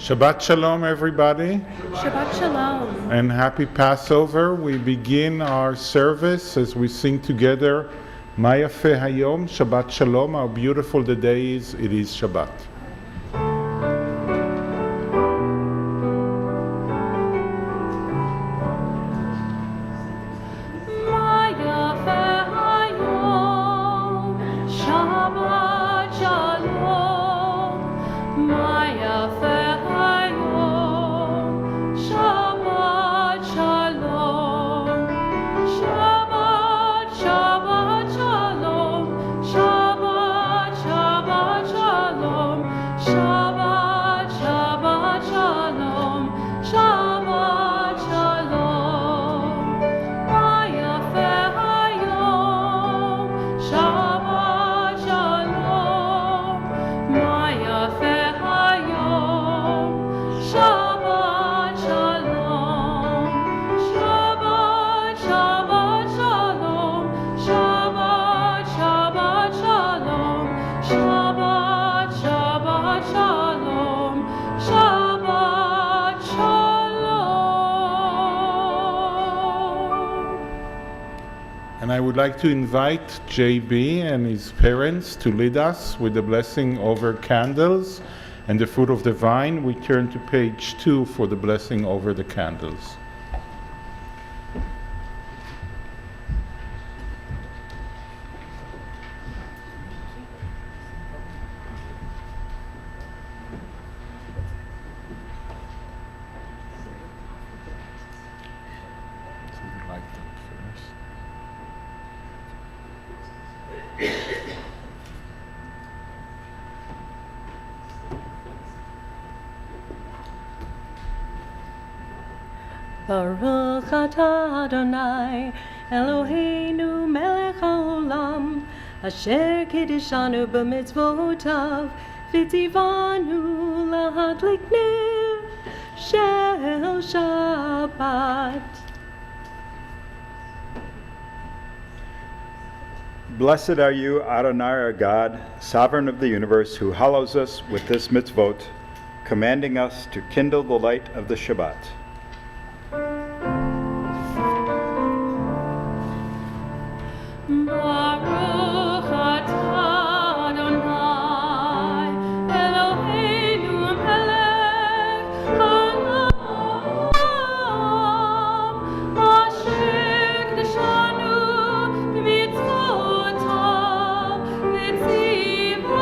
Shabbat Shalom, everybody. Shabbat Shalom. And happy Passover. We begin our service as we sing together, Ma Yafeh Hayom, Shabbat Shalom. How beautiful the day is. It is Shabbat. And I would like to invite JB and his parents to lead us with the blessing over candles and the fruit of the vine. We turn to page 2 for the blessing over the candles. Baruch atah Adonai, Eloheinu melech haolam, asher kiddushanu b'mitzvotav, v'tzivanu lahadlik ner shel Shabbat. Blessed are you, Adonai our God, sovereign of the universe, who hallows us with this mitzvot, commanding us to kindle the light of the Shabbat. Baruch atah Adonai, Eloheinu melech haolam, asher kiddushanu b'mitzvotav, v'tzivanu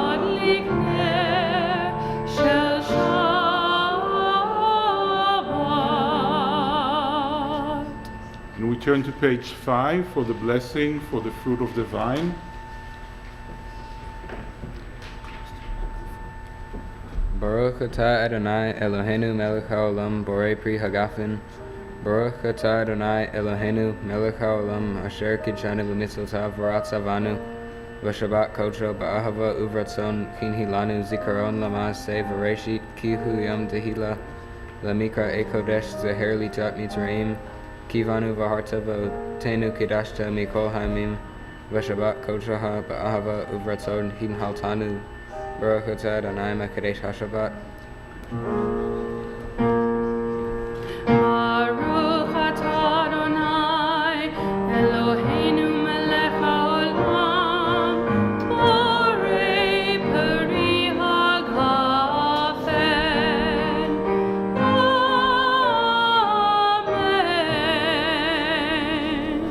lehadlik ner shel Shabbat. And we turn to page 5 for the blessing for the fruit of the vine. Baruch atah Adonai Eloheinu melech haolam borei pri hagafen. Baruch atah Adonai Eloheinu melech haolam asher kiddushanu b'mitzvotav v'ratzavanu v'shabbat kodsho ba'ahava uvratzon kinhi lanu zikaron lama'aseh v'reshit ki hu yom tehila lamikra ekodesh zeher litat mitzrayim kivanu v'harta v'otenu kidashta mikol ha'amim v'shabbat kodshoha ba'ahava uvratzon hinhaltanu Baruch atah Adonai mekadesh haShabbat. Baruch atah Adonai, Eloheinu melech haolam, borei peri hagafen. Amen.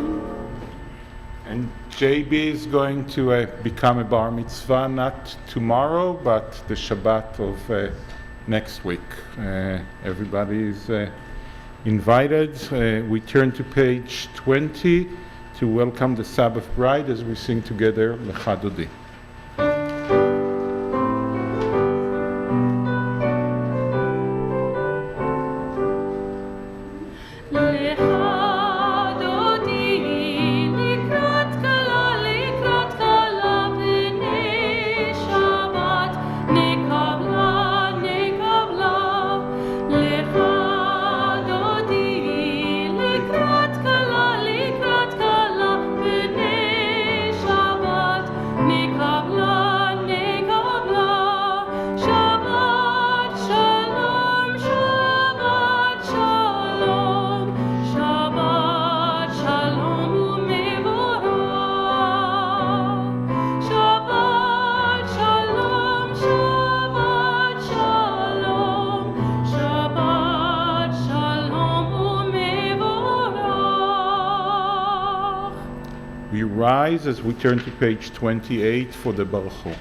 And JB is going to become a bar mitzvah, not tomorrow, but the Shabbat of next week. Everybody is invited. We turn to page 20 to welcome the Sabbath bride as we sing together Lecha Dodi. rise as we turn to page 28 for the Baruch Hu.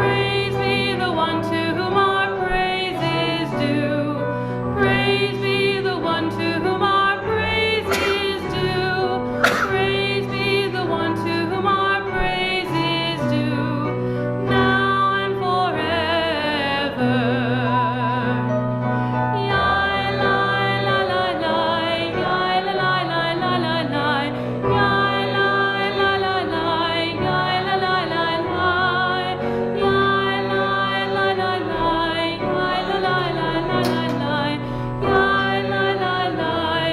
Praise be the one to whom our praise is due. Praise be the one to whom our praise is due. Praise be the one to whom our praise is due, now and forever. Yai lai la la lai, yai la la la la la lai, yai lai la la lai, yai la la la lai, yai lai la la lai, yai la la la la la lai, yai la la lai,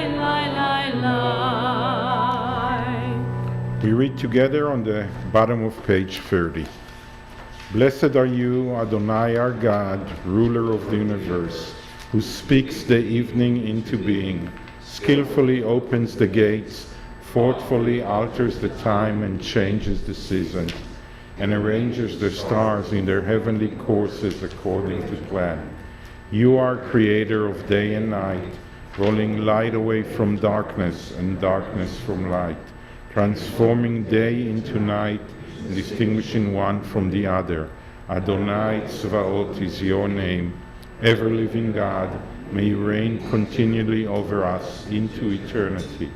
lai lai. We read together on the bottom of page 30. Blessed are you, Adonai our God, ruler of the universe, who speaks the evening into being, skillfully opens the gates, thoughtfully alters the time and changes the seasons, and arranges the stars in their heavenly courses according to plan. You are creator of day and night, rolling light away from darkness and darkness from light, transforming day into night and distinguishing one from the other. Adonai Tzvaot is your name. Ever-living God, may you reign continually over us into eternity.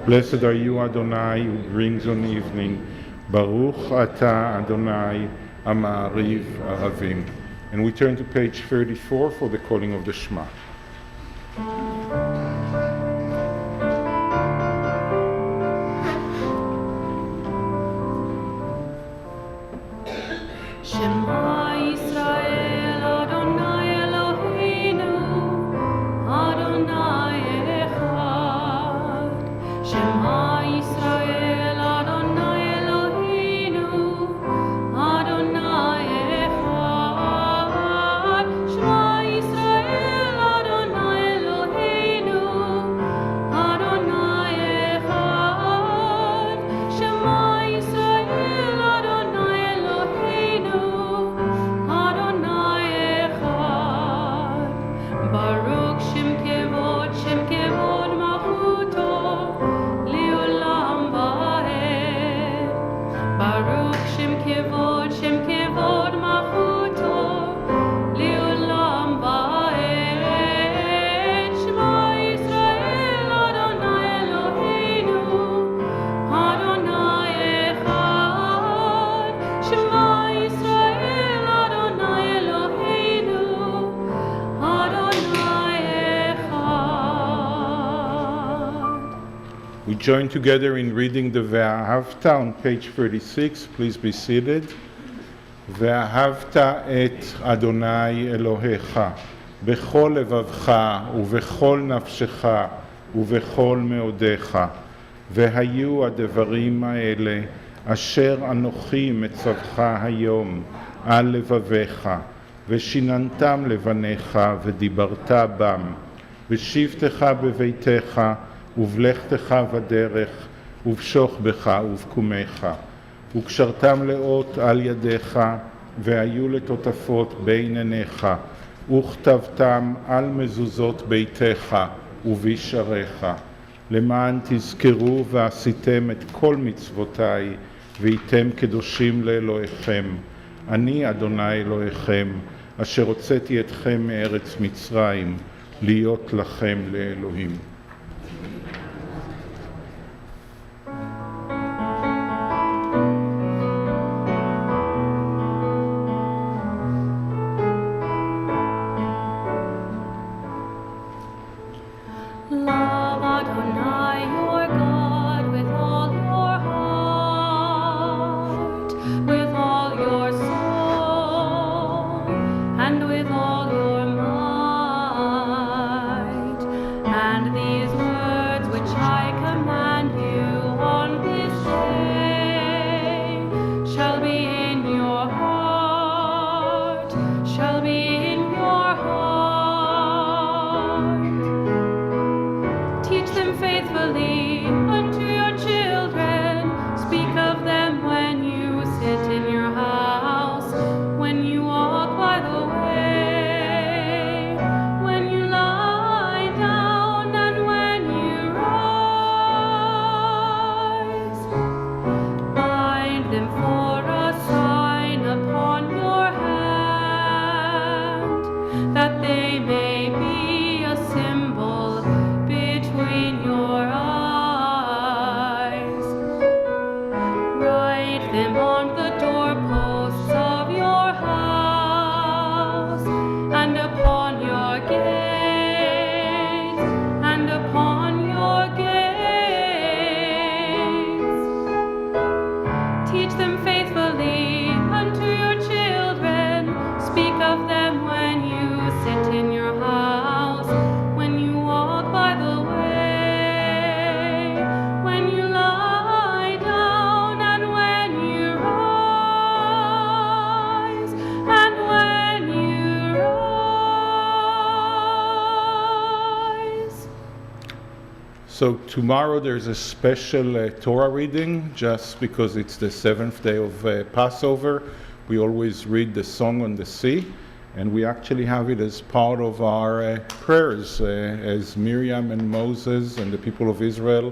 Blessed are you, Adonai, who brings on evening. Baruch atah Adonai, Amariv Aravim. And we turn to page 34 for the calling of the Shema. Shema Yisrael, Adonai Eloheinu, Adonai Echad. Shema Yisrael, Adonai Eloheinu, Adonai Echad. Shema Yisrael, Adonai Eloheinu, Adonai Echad. Shema Yisrael, Adonai Eloheinu, Adonai Echad. Baruch Shem Kevod Malchuto, Leolam Vaed. Baruch Shem Kevod Malchuto, Leolam Vaed. Shema Yisrael, Adonai Eloheinu, Adonai Echad. Shema Yisrael, Adonai Eloheinu, Adonai Echad. We join together in reading the Ve'ahavta on page 36. Please be seated. ואהבת את אדוני אלוהיך בכל לבבך ובכל נפשך ובכל מאודיך. והיו הדברים האלה אשר אנוכי מצווך היום על לבביך, ושיננתם לבניך ודיברת בם, בשבתך בביתך ובלכתך בדרך ובשוכבך ובקומך. וקשרתם לאות על ידיך, והיו לטוטפות בין עיניך, וכתבתם על מזוזות ביתך ובשעריך, למען תזכרו ועשיתם את כל מצוותיי, והייתם קדושים לאלוהיכם. אני אדוני אלוהיכם, אשר הוצאתי אתכם מארץ מצרים, להיות לכם לאלוהים. shall be in your heart. Teach them faithfully unto your children. Speak of them when you sit in your house, when you walk by the way, when you lie down, and when you rise. Bind them for a sign upon your hand, that they may be a symbol between your eyes. Write them on the doorposts of your house, and upon your gates, and upon your gates. Teach them faithfully unto your children. Speak of them when you sit in your house, when you walk by the way, when you lie down, and when you rise, and when you rise. So tomorrow there's a special Torah reading, just because it's the seventh day of Passover. We always read the Song on the Sea, and we actually have it as part of our prayers, as Miriam and Moses and the people of Israel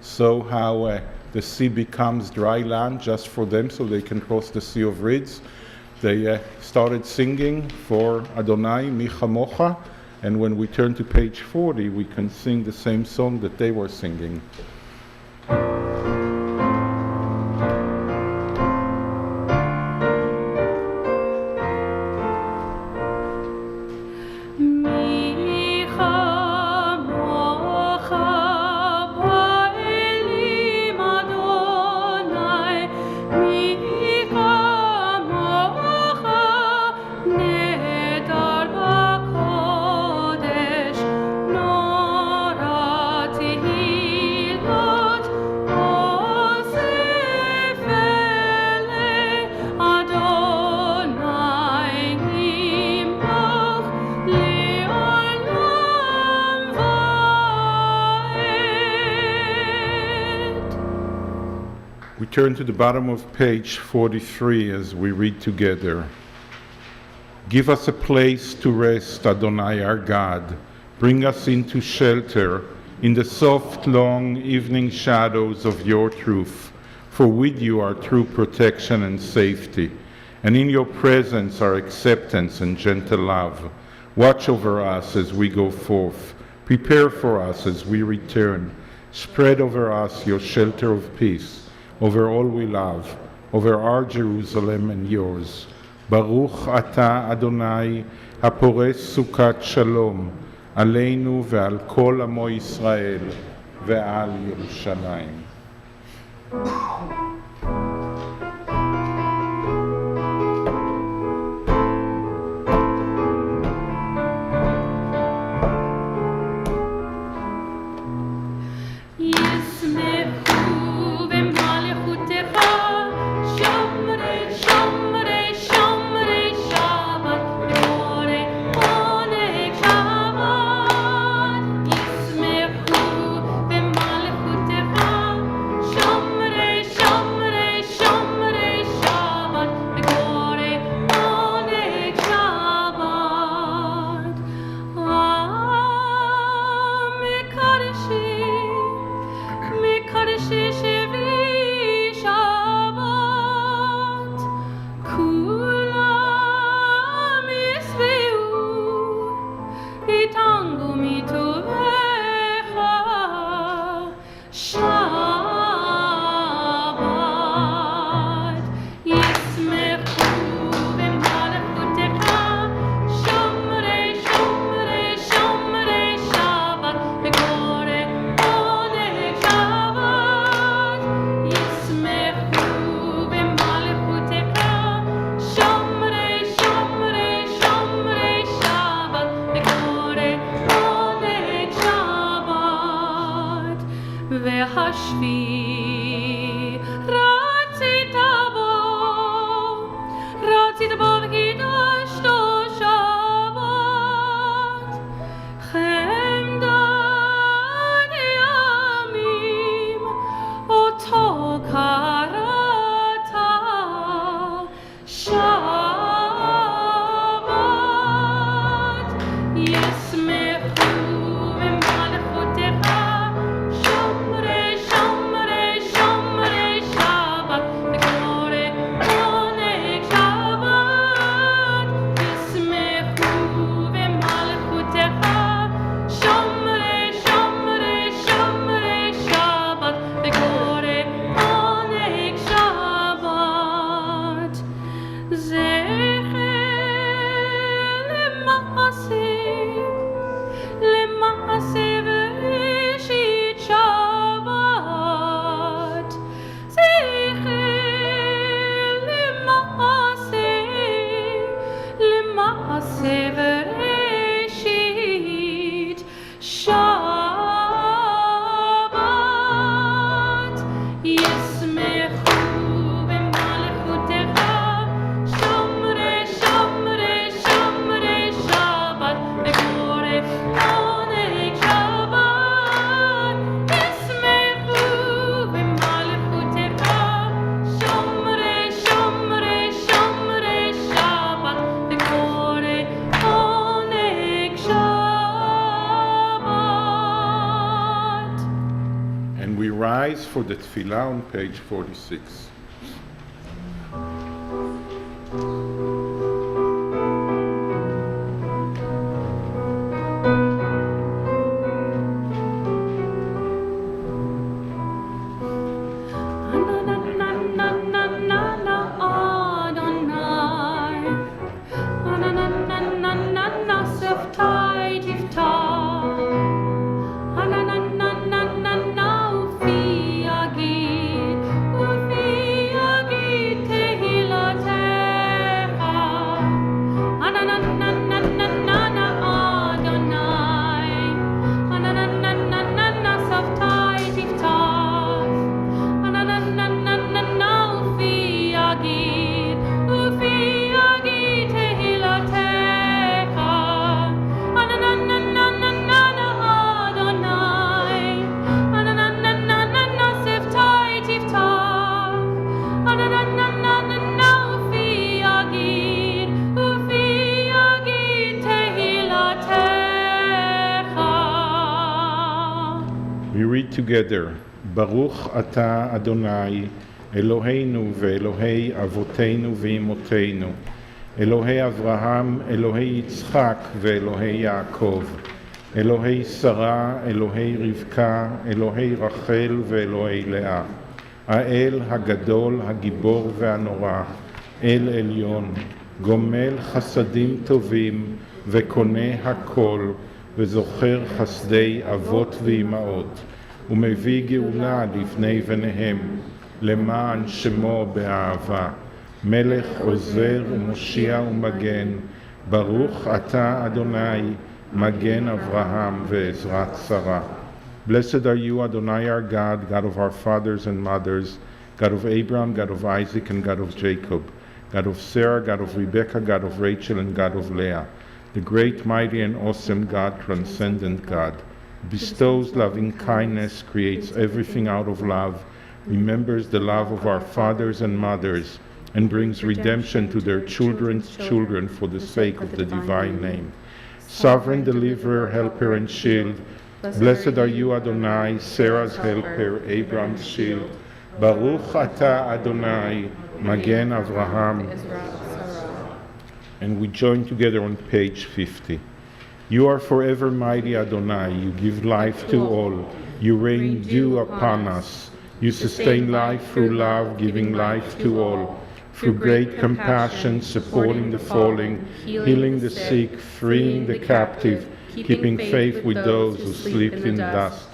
saw how the sea becomes dry land just for them so they can cross the Sea of Reeds. They started singing for Adonai Mi Chamocha, and when we turn to page 40, we can sing the same song that they were singing. Mi chamocha ba'elim Adonai, mi chamocha nedar b'kodesh, nora tehilot osef elei Adonai nimach le'olam va'ed. We turn to the bottom of page 43 as we read together. Give us a place to rest, Adonai our God. Bring us into shelter in the soft, long evening shadows of your truth. For with you are true protection and safety, and in your presence are acceptance and gentle love. Watch over us as we go forth. Prepare for us as we return. Spread over us your shelter of peace, over all we love, over our Jerusalem and yours. Baruch ata Adonai, הפורש סוכת שלום, עלינו ועל כל עמו ישראל ועל ירושלים. ישמחו במלכותך, שומרי שומרי שומרי שבת, בורא עונג שבת. ישמחו במלכותך, שומרי שומרי rise for the tefillah on page 46. We read together, Baruch Ata Adonai, Eloheinu ve'Elohei Avoteinu ve'Imotenu, Elohei Avraham, Elohei Yitzchak ve'Elohei Yaakov, Elohei Sarah, Elohei Rivka, Elohei Rachel ve'Elohei Leah, האל הגדול, הגיבור והנורא, אל עליון, גומל חסדים טובים וקונה הכל, וזוכר חסדי אבות ואימהות, ומביא גאולה לבני בניהם, למען שמו באהבה, מלך עוזר ומושיע ומגן, ברוך אתה אדוני, מגן אברהם ועזרת שרה. Blessed are you, Adonai our God, God of our fathers and mothers, God of Abraham, God of Isaac, and God of Jacob, God of Sarah, God of Rebekah, God of Rachel, and God of Leah, the great, mighty, and awesome God, transcendent God, bestows loving kindness, creates everything out of love, remembers the love of our fathers and mothers, and brings redemption to their children's children for the sake of the divine name. Sovereign deliverer, helper, and shield, blessed are you, Adonai, Sarah's helper, Abraham's shield. Baruch Ata Adonai, Magen Avraham. And we join together on page 50. You are forever mighty, Adonai. You give life to all. You rain dew upon us. You sustain life through love, giving life to all. Through great compassion, supporting the falling, healing the sick, freeing the captive, keeping faith with those who sleep in dust.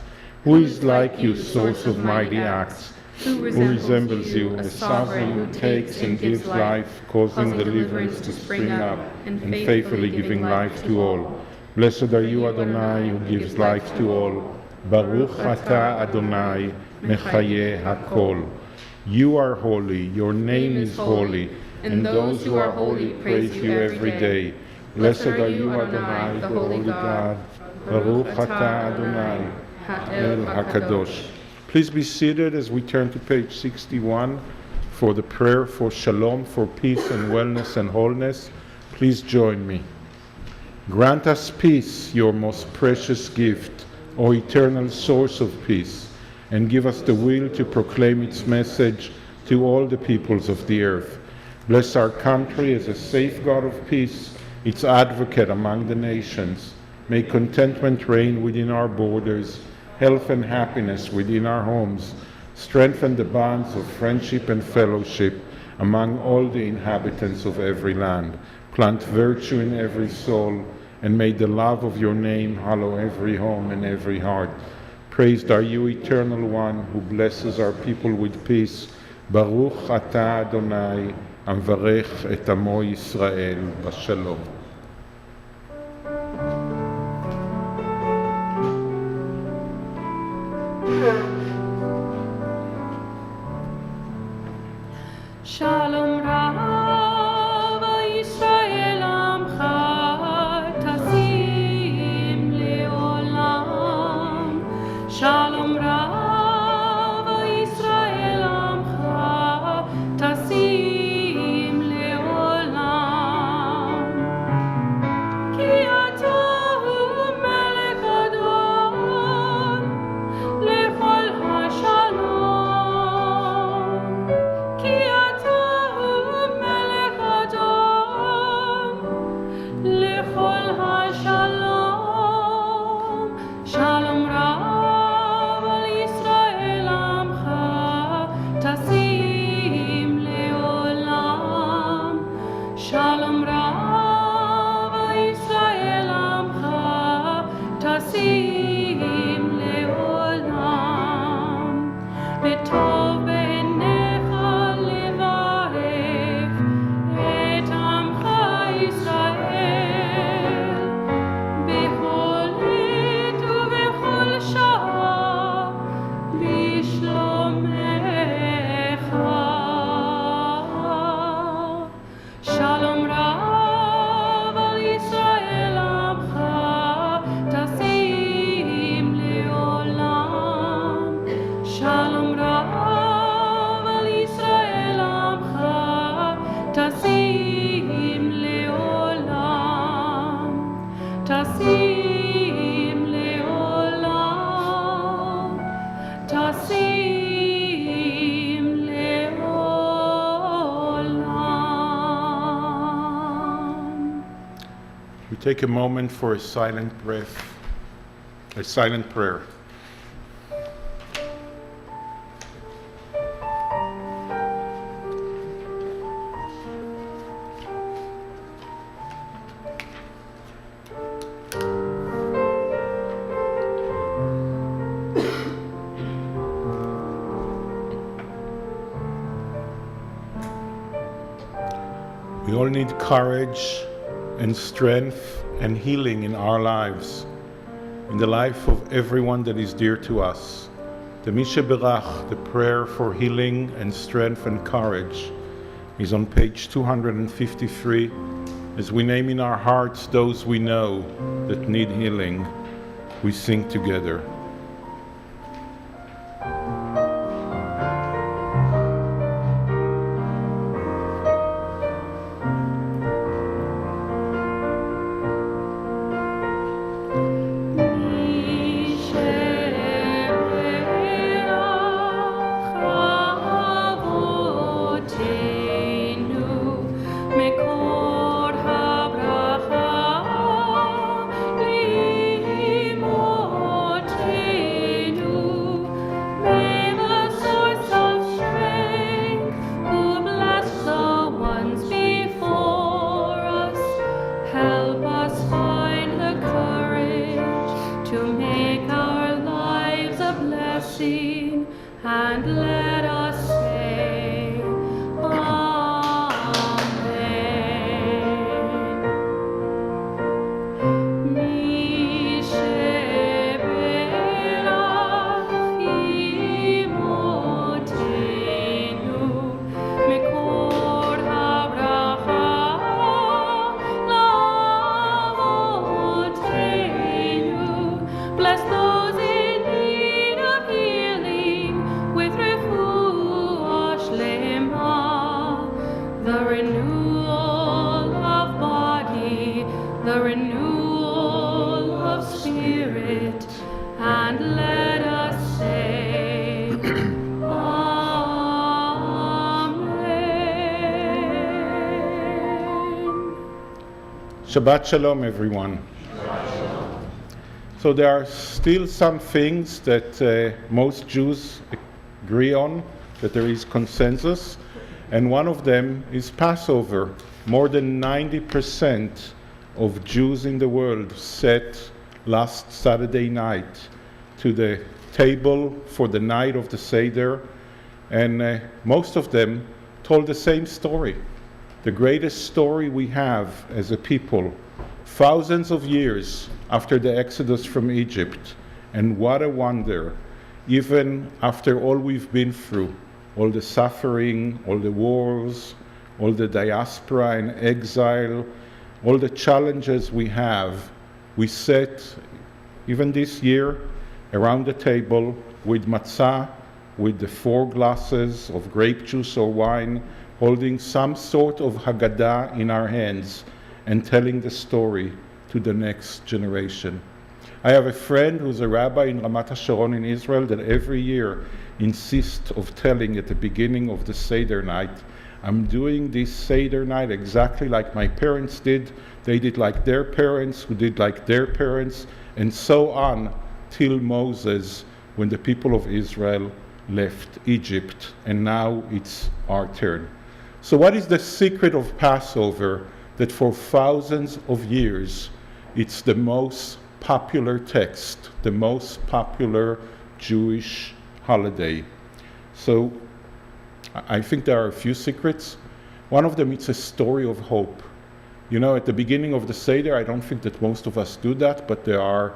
Who is like you, source of mighty acts? Who resembles you, a sovereign who takes and gives life, causing deliverance to spring up, and faithfully giving life to all. Blessed are you, Adonai, who gives life to all. Baruch Ata Adonai, Mechaye Hakol. You are holy, your name is holy, and those who are holy praise you every day. Blessed are you, Adonai, the holy God. Baruch Ata Adonai, El HaKadosh. Please be seated as we turn to page 61 for the prayer for shalom, for peace and wellness and wholeness. Please join me. Grant us peace, your most precious gift, O eternal source of peace, and give us the will to proclaim its message to all the peoples of the earth. Bless our country as a safeguard of peace, its advocate among the nations. May contentment reign within our borders, health and happiness within our homes. Strengthen the bonds of friendship and fellowship among all the inhabitants of every land. Plant virtue in every soul, and may the love of your name hallow every home and every heart. Praised are you, Eternal One, who blesses our people with peace. Baruch Ata Adonai, Amvarech et Amo Yisrael Bashalom. Shalom Rav Yisrael Amcha Tasim Leolam. Shalom Rav Yisrael Amcha Tasim Leolam. Ki atahu melech Adon lechol hashalom. We take a moment for a silent breath, a silent prayer. We all need courage and strength and healing in our lives, in the life of everyone that is dear to us. The Misha Berach, the prayer for healing and strength and courage, is on page 253. As we name in our hearts those we know that need healing, we sing together. And let us say, Amen. Mishe berach imotenu, mekor habracha lavotenu. Bless those in need of healing with refuah shlema, the renewal of body, the renewal of spirit, and let us say, Amen. Shabbat Shalom, everyone. So there are still some things that most Jews agree on, that there is consensus, and one of them is Passover. More than 90% of Jews in the world sat last Saturday night to the table for the night of the Seder, and most of them told the same story. The greatest story we have as a people, thousands of years after the Exodus from Egypt, and what a wonder, even after all we've been through, all the suffering, all the wars, all the diaspora and exile, all the challenges we have, we sat, even this year, around the table with matzah, with the 4 glasses of grape juice or wine, holding some sort of Haggadah in our hands and telling the story to the next generation. I have a friend who's a rabbi in Ramat HaSharon in Israel that every year insists of telling at the beginning of the Seder night, I'm doing this Seder night exactly like my parents did. They did like their parents, who did like their parents, and so on till Moses, when the people of Israel left Egypt, and now it's our turn. So what is the secret of Passover, that for thousands of years it's the most popular text, the most popular Jewish holiday? So I think there are a few secrets. One of them, it's a story of hope. You know, at the beginning of the Seder, I don't think that most of us do that, but there are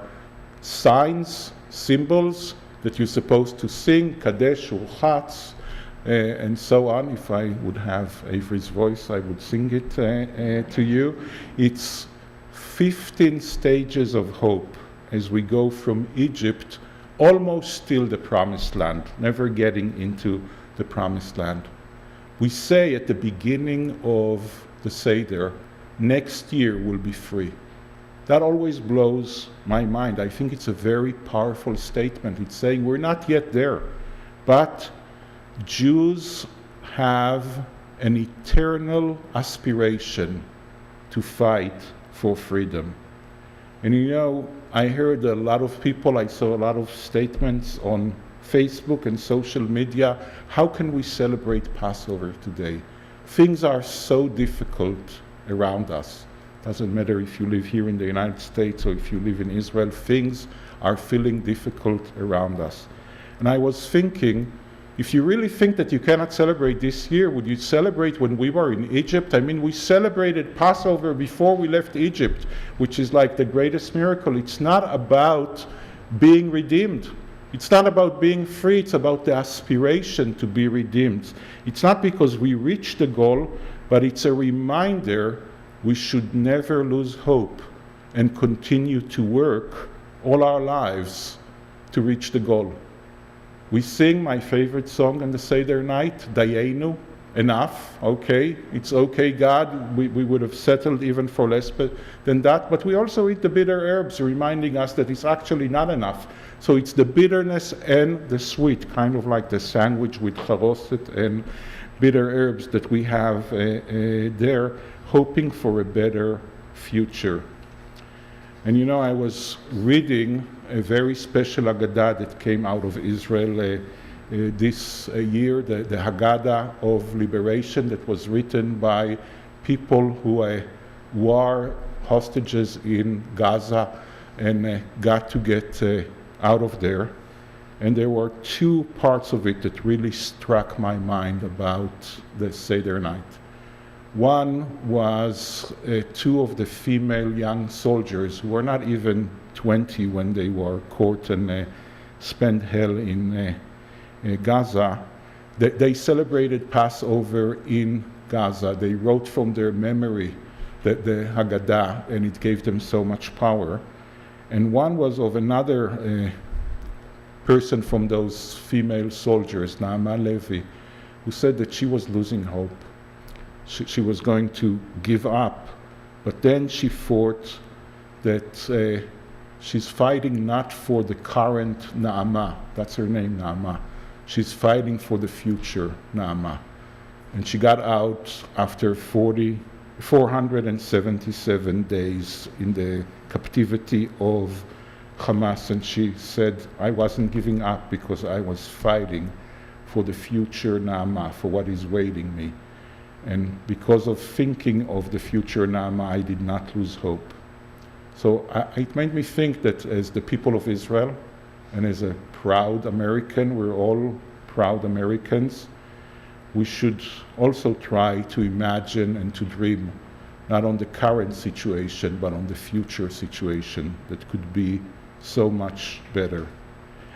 signs, symbols that you're supposed to sing, Kadesh, Urchatz, and so on. If I would have Avery's voice, I would sing it to you. It's 15 stages of hope as we go from Egypt almost till the Promised Land, never getting into the Promised Land. We say at the beginning of the Seder, next year will be free. That always blows my mind. I think it's a very powerful statement. It's saying we're not yet there, but Jews have an eternal aspiration to fight for freedom. And you know, I heard a lot of people, I saw a lot of statements on Facebook and social media. How can we celebrate Passover today? Things are so difficult around us. Doesn't matter if you live here in the United States or if you live in Israel, things are feeling difficult around us. And I was thinking, if you really think that you cannot celebrate this year, would you celebrate when we were in Egypt? I mean, we celebrated Passover before we left Egypt, which is like the greatest miracle. It's not about being redeemed. It's not about being free. It's about the aspiration to be redeemed. It's not because we reached the goal, but it's a reminder we should never lose hope and continue to work all our lives to reach the goal. We sing my favorite song on the Seder night, Dayenu, enough, okay, it's okay, God, we would have settled even for less than that, but we also eat the bitter herbs, reminding us that it's actually not enough. So it's the bitterness and the sweet, kind of like the sandwich with charoset and bitter herbs that we have there, hoping for a better future. And you know, I was reading a very special Haggadah that came out of Israel this year, the Haggadah of Liberation, that was written by people who were hostages in Gaza and got to get out of there. And there were two parts of it that really struck my mind about the Seder night. One was two of the female young soldiers who were not even 20 when they were caught and spent hell in Gaza. They celebrated Passover in Gaza. They wrote from their memory the Haggadah, and it gave them so much power. And one was of another person from those female soldiers, Naama Levi, who said that she was losing hope. She was going to give up, but then she thought that she's fighting not for the current Naama, that's her name, Naama. She's fighting for the future Naama. And she got out after 477 days in the captivity of Hamas, and she said, I wasn't giving up because I was fighting for the future Naama, for what is waiting me. And because of thinking of the future Naama, I did not lose hope. So it made me think that as the people of Israel, and as a proud American, we're all proud Americans, we should also try to imagine and to dream, not on the current situation, but on the future situation that could be so much better.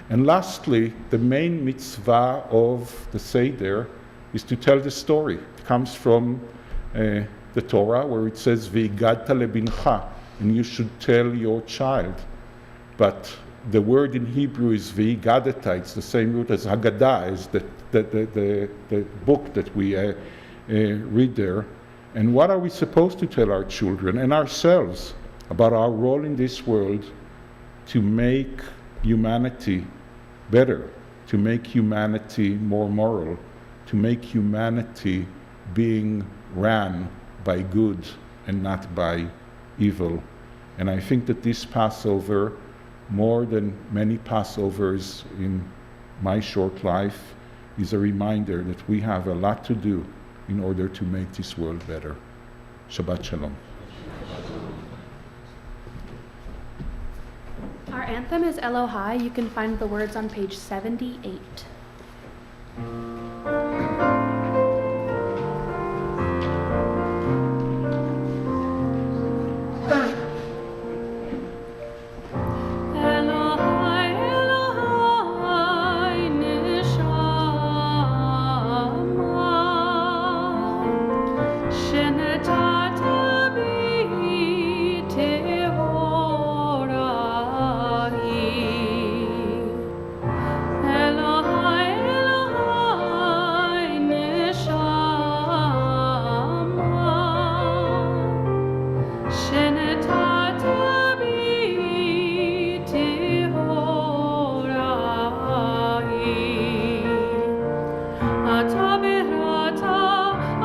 And lastly, the main mitzvah of the Seder is to tell the story. It comes from the Torah, where it says, V'yigadta lebincha, and you should tell your child. But the word in Hebrew is V'yigadata. It's the same root as Haggadah, is the book that we read there. And what are we supposed to tell our children and ourselves about our role in this world to make humanity better, to make humanity more moral, to make humanity being ran by good and not by evil? And I think that this Passover, more than many Passovers in my short life, is a reminder that we have a lot to do in order to make this world better. Shabbat Shalom. Our anthem is Elohai. You can find the words on page 78.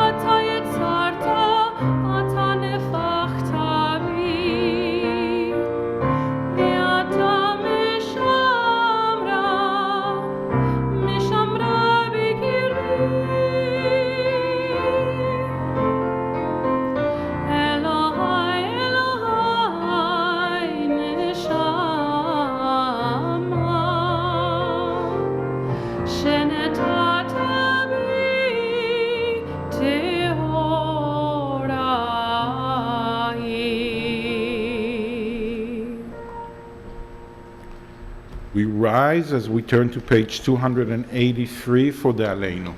Ata יצרת, ata נפחת בי. We rise as we turn to page 283 for the Aleinu.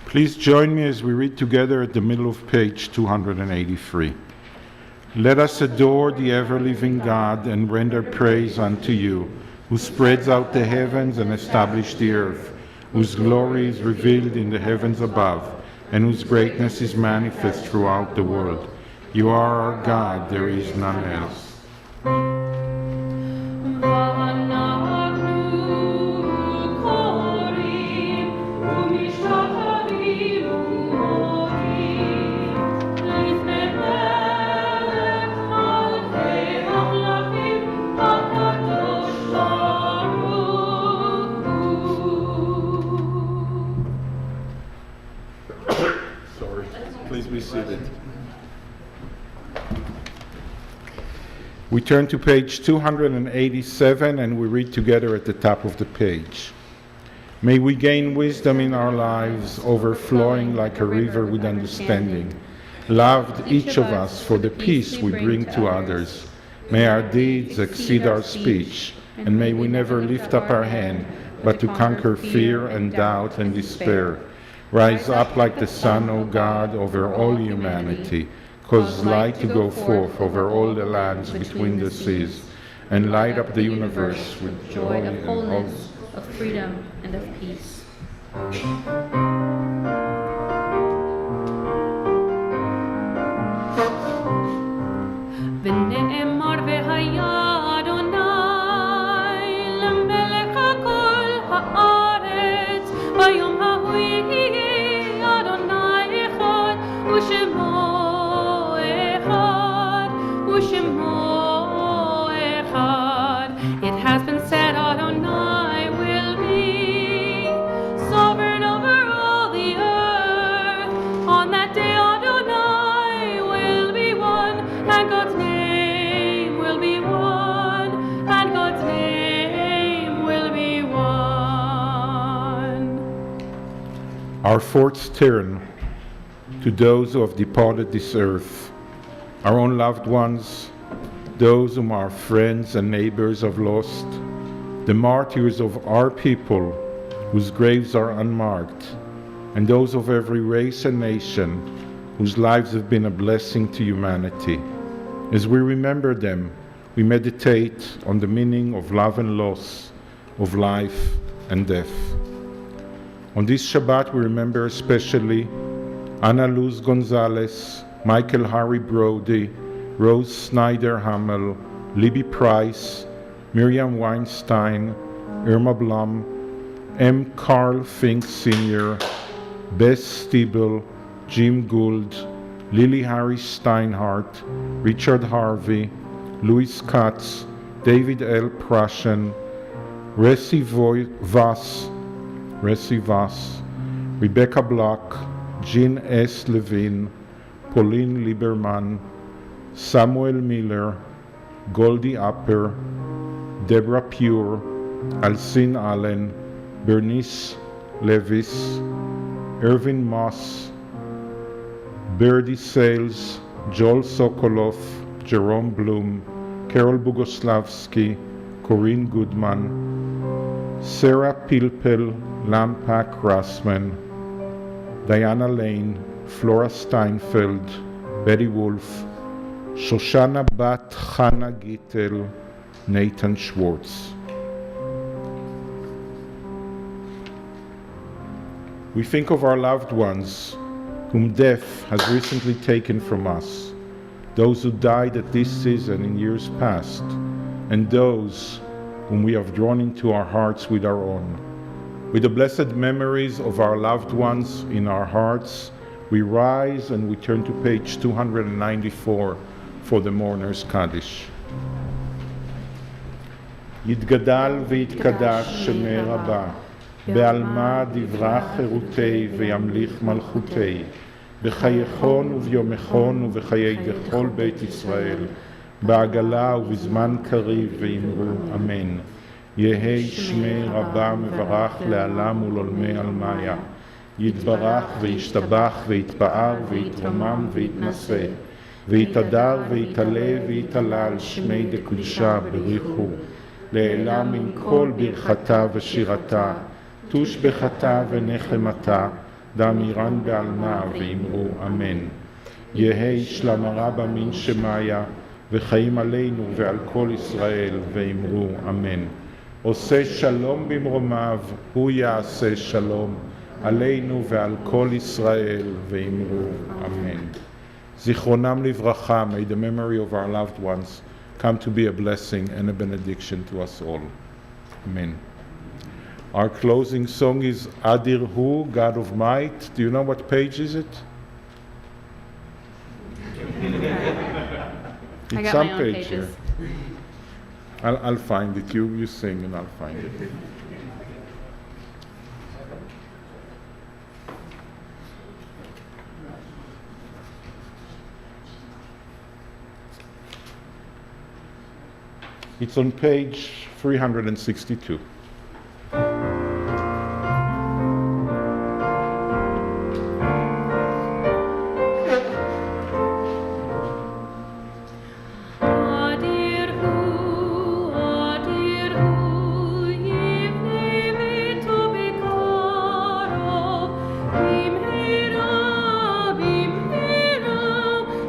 Please join me as we read together at the middle of page 283. Let us adore the ever-living God and render praise unto you, who spreads out the heavens and established the earth, whose glory is revealed in the heavens above, and whose greatness is manifest throughout the world. You are our God, there is none else. Please be seated. We turn to page 287 and we read together at the top of the page. May we gain wisdom in our lives, overflowing like a river with understanding. Loved each of us for the peace we bring to others. May our deeds exceed our speech, and may we never lift up our hand, but to conquer fear and doubt and despair. Rise up like the sun, O God, over all humanity. Cause light to go forth over all the lands between the seas, and light up the universe with joy of and wholeness, hope. of freedom, and of peace. ונאמר והיה אדוני למלך כל הארץ ביום ההוא יהיה אדוני אחד ושמו אחד ושמו אחד. It has been said Adonai will be sovereign over all the earth. On that day Adonai will be one, and God's name will be one, and God's name will be one. Our thoughts turn to those who have departed this earth, our own loved ones, those whom our friends and neighbors have lost, the martyrs of our people whose graves are unmarked, and those of every race and nation whose lives have been a blessing to humanity. As we remember them, we meditate on the meaning of love and loss, of life and death. On this Shabbat, we remember especially Ana Luz Gonzalez, Michael Harry Brody, Rose Snyder Hamel, Libby Price, Miriam Weinstein, Irma Blum, M. Carl Fink Sr., Bess Stiebel, Jim Gould, Lily Harry Steinhardt, Richard Harvey, Louis Katz, David L. Prussian, Resi Voss, Rebecca Block, Jean S. Levine, Pauline Lieberman, Samuel Miller, Goldie Upper, Deborah Pure, Alcine Allen, Bernice Levis, Irvin Moss, Birdie Sales, Joel Sokolov, Jerome Bloom, Carol Bogoslavsky, Corinne Goodman, Sarah Pilpel, Lampak Rassman, Diana Lane, Flora Steinfeld, Betty Wolf, Shoshana Bat Chana Gittel, Nathan Schwartz. We think of our loved ones whom death has recently taken from us, those who died at this season in years past, and those whom we have drawn into our hearts with our own. With the blessed memories of our loved ones in our hearts, we rise and we turn to page 294 for the Mourner's Kaddish. יתגדל ויתקדש שמי רבה, בעלמא דברה חירותי וימליך מלכותי, בחייכון וביומכון ובחיי כל בית ישראל, בעגלה ובזמן קריב ואמרו אמן. יהי שמי רבה מברך לעלם ולעולמי עלמיה. יתברך וישתבח ויתפאר ויתרומם ויתנשא. ויתהדר ויתעלה ויתעלה על שמי דקדושה בריחו. לעילם עם כל ברכתה ושירתה. תושבחתה ונחמתה. דאמירן בעלמה ואמרו אמן. יהי שלמה רבה מן שמיה. וחיים עלינו ועל כל ישראל ואמרו אמן. עושה שלום במרומיו, הוא יעשה שלום עלינו ועל כל ישראל ואמרו אמן. זיכרונם לברכה, may the memory of our loved ones come to be a blessing and a benediction to us all. Amen. Our closing song is Adir Hu, God of Might. Do you know what page is it? I It's got some my own page pages. here. I'll find it. You sing and I'll find it. It's on page 362. Adir hu, yivne vito bekarov, bimhera,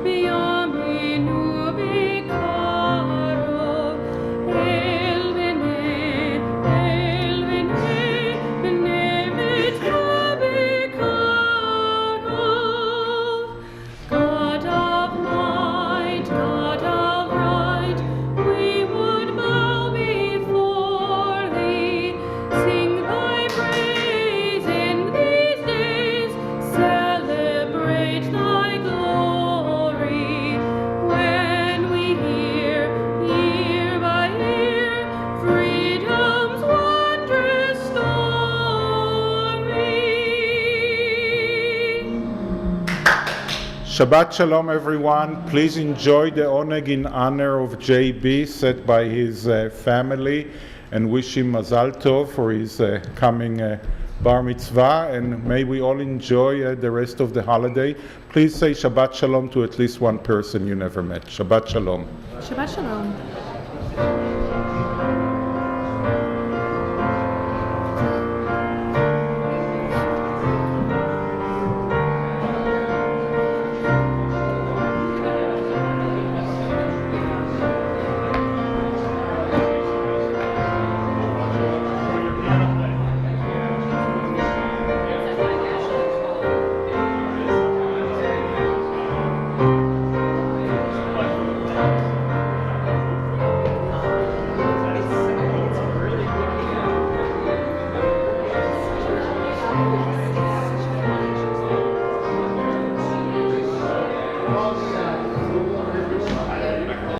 biyaminu bekarov, elvene, bene vito bekarov. God of might, God of right, we would bow before thee, sing thy praise in these days, celebrate thy glory. When we hear, year by year, freedom's wondrous story. Shabbat Shalom, everyone. Please enjoy the oneg in honor of JB set by his family and wish him Mazal Tov for his coming Bar Mitzvah, and may we all enjoy the rest of the holiday. Please say Shabbat Shalom to at least one person you never met. Shabbat Shalom. Shabbat shalom.